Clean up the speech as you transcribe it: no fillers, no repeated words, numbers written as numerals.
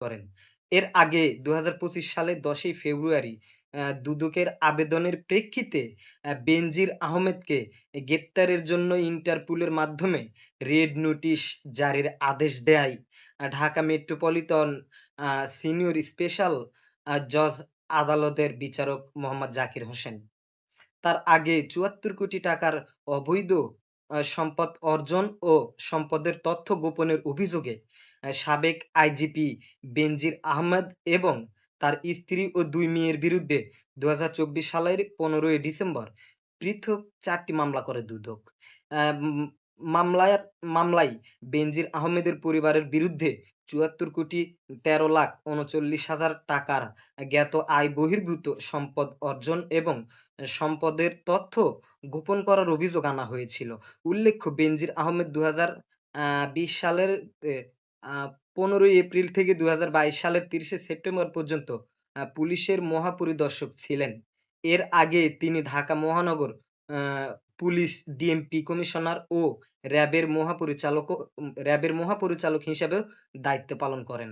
করেন। এর আগে ২০২৫ সালের ১০ই ফেব্রুয়ারি দুদকের আবেদনের প্রেক্ষিতে বেনজির আহমেদকে গ্রেপ্তারের জন্য ইন্টারপোলের মাধ্যমে রেড নোটিশ জারির আদেশ দেয় ঢাকা মেট্রোপলিটন আ সিনিয়র স্পেশাল জজ আদালতের বিচারক মোহাম্মদ জাকির হোসেন। তার আগে ৭৪ কোটি টাকার অবৈধ সম্পদ অর্জন ও সম্পদের তথ্য গোপনের অভিযোগে সাবেক আইজিপি বেনজির আহমেদ এবং তার স্ত্রী ও ২ মেয়ের বিরুদ্ধে ২০২৪ সালের ১৫ই ডিসেম্বর পৃথক ৪ টি মামলা করে দুদক। আ উম মামলায় মামলায় বেনজির আহমেদের পরিবারের বিরুদ্ধে ৭৪ কোটি ১৩ লাখ ৩৯,০০০ টাকার জ্ঞাত আয় বহির্ভূত সম্পদ অর্জন এবং সম্পদের তথ্য গোপন করার অভিযোগ আনা হয়েছিল। উল্লেখ্য বেনজির আহমেদ ২০২০ সালের এ আ ১৫ই এপ্রিল থেকে ২০২২ সালের ৩০শে সেপ্টেম্বর পর্যন্ত পুলিশের মহাপরিদর্শক ছিলেন। এর আগে তিনি ঢাকা মহানগর আ পুলিশ ডিএমপি কমিশনার ও র্যাবের মহাপরিচালক হিসেবেও দায়িত্ব পালন করেন।